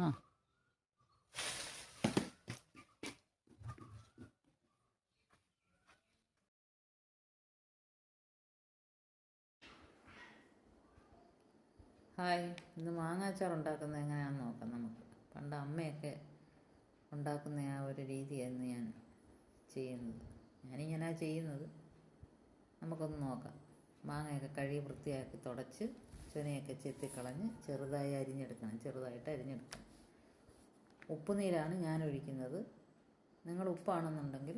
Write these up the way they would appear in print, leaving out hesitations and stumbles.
ആ ഹായ്, ഇന്ന് മാങ്ങാച്ചാർ ഉണ്ടാക്കുന്നത് എങ്ങനെയാണെന്ന് നോക്കാം. നമുക്ക് പണ്ട് അമ്മയൊക്കെ ഉണ്ടാക്കുന്ന ആ ഒരു രീതിയായിരുന്നു ഞാൻ ചെയ്യുന്നത്. ഞാനിങ്ങനെയാണ് ചെയ്യുന്നത്. നമുക്കൊന്ന് നോക്കാം. മാങ്ങയൊക്കെ കഴുകി വൃത്തിയാക്കി തുടച്ച് ചുനയൊക്കെ ചെത്തിക്കളഞ്ഞ് ചെറുതായി അരിഞ്ഞെടുക്കണം. ചെറുതായിട്ട് അരിഞ്ഞെടുക്കണം. ഉപ്പുനീരാണ് ഞാൻ ഒഴിക്കുന്നത്. നിങ്ങൾ ഉപ്പാണെന്നുണ്ടെങ്കിൽ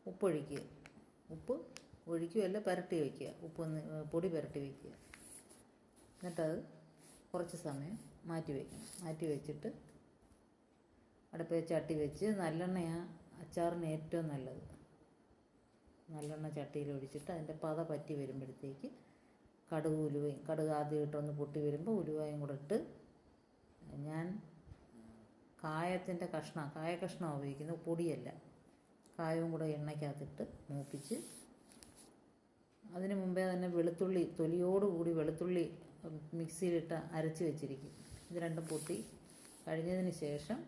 ഉപ്പൊഴിക്കുക. ഉപ്പ് ഒഴിക്കുകയല്ല, പുരട്ടി വയ്ക്കുക. പൊടി പുരട്ടി വയ്ക്കുക. എന്നിട്ടത് കുറച്ച് സമയം മാറ്റി വയ്ക്കണം. മാറ്റി വെച്ചിട്ട് അടുപ്പിൽ ചട്ടി വെച്ച് നല്ലെണ്ണയാണ് അച്ചാറിന് ഏറ്റവും നല്ലത്. നല്ലെണ്ണ ചട്ടിയിൽ ഒഴിച്ചിട്ട് അതിൻ്റെ പത പറ്റി വരുമ്പോഴത്തേക്ക് കടുക് ആദ്യം ഇട്ടൊന്ന് പൊട്ടി വരുമ്പോൾ ഉലുവയും കൂടെ ഇട്ട്, ഞാൻ കായത്തിൻ്റെ കായ കഷ്ണമാണ് ഉപയോഗിക്കുന്നത്, പൊടിയല്ല. കായവും കൂടെ എണ്ണയ്ക്കകത്തിട്ട് മൂപ്പിച്ച് അതിന് മുമ്പേ തന്നെ തൊലിയോടുകൂടി വെളുത്തുള്ളി മിക്സിയിലിട്ട് അരച്ച് വെച്ചിരിക്കും. ഇത് രണ്ടും പൊട്ടി കഴിഞ്ഞതിന് ശേഷം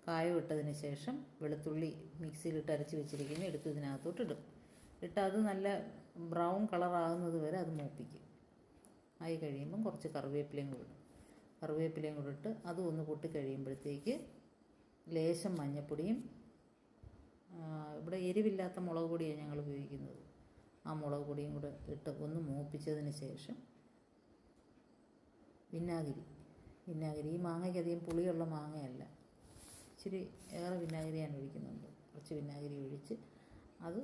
കായം ഇട്ടതിന് ശേഷം വെളുത്തുള്ളി മിക്സിയിലിട്ട് അരച്ച് വെച്ചിരിക്കുന്ന എടുത്ത് ഇതിനകത്തോട്ട് ഇടും. ഇട്ട് അത് നല്ല ബ്രൗൺ കളറാകുന്നത് വരെ അത് മൂപ്പിക്കും. ആയി കഴിയുമ്പം കുറച്ച് കറിവേപ്പിലയും കൂടെ ഇട്ട് അതും ഒന്ന് പൊട്ടി കഴിയുമ്പോഴത്തേക്ക് ലേശം മഞ്ഞൾപ്പൊടിയും, ഇവിടെ എരിവില്ലാത്ത മുളക് പൊടിയാണ് ഞങ്ങൾ ഉപയോഗിക്കുന്നത്, ആ മുളക് പൊടിയും കൂടെ ഇട്ട് ഒന്ന് മൂപ്പിച്ചതിന് ശേഷം വിനാഗിരി. ഈ മാങ്ങയ്ക്ക് അധികം പുളിയുള്ള മാങ്ങയല്ല, ഇച്ചിരി ഏറെ വിനാഗിരി ഞാൻ ഒഴിക്കുന്നുണ്ട്. കുറച്ച് വിനാഗിരി ഒഴിച്ച് അത്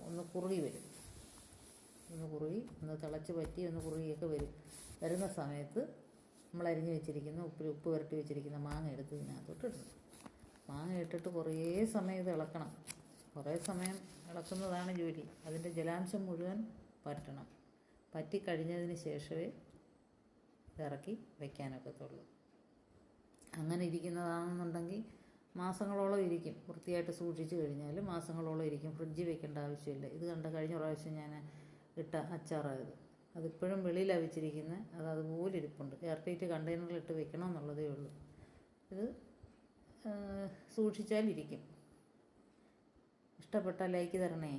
ഒന്ന് കുറുകി വരും. ഒന്ന് തിളച്ച് പറ്റി ഒന്ന് കുറുകിയൊക്കെ വരുന്ന സമയത്ത് നമ്മൾ അരിഞ്ഞ് വെച്ചിരിക്കുന്ന ഉപ്പ് പുരട്ടി വെച്ചിരിക്കുന്ന മാങ്ങ എടുത്ത് ഇതിനകത്തോട്ട് ഇടണം. മാങ്ങ ഇട്ടിട്ട് കുറേ സമയം ഇത് ഇളക്കണം. കുറേ സമയം ഇളക്കുന്നതാണ് ജോലി. അതിൻ്റെ ജലാംശം മുഴുവൻ പറ്റണം. പറ്റിക്കഴിഞ്ഞതിന് ശേഷമേ ഇറക്കി വയ്ക്കാനൊക്കത്തുള്ളൂ. അങ്ങനെ ഇരിക്കുന്നതാണെന്നുണ്ടെങ്കിൽ മാസങ്ങളോളം ഇരിക്കും. വൃത്തിയായിട്ട് സൂക്ഷിച്ച് കഴിഞ്ഞാൽ മാസങ്ങളോളം ഇരിക്കും. ഫ്രിഡ്ജിൽ വെക്കേണ്ട ആവശ്യമില്ല. ഇത് കഴിഞ്ഞ പ്രാവശ്യം ഞാൻ ഇട്ട അച്ചാറായത്. അതിപ്പോഴും വെളിയിലാണ് വെച്ചിരിക്കുന്നത്. അതുപോലെ ഇരിപ്പുണ്ട്. എയർടൈറ്റ് കണ്ടെയ്നറിലിട്ട് വെക്കണം എന്നുള്ളതേ ഉള്ളൂ. ഇത് സൂക്ഷിച്ചാലിരിക്കും. ഇഷ്ടപ്പെട്ടാൽ ലൈക്ക് തരണേ.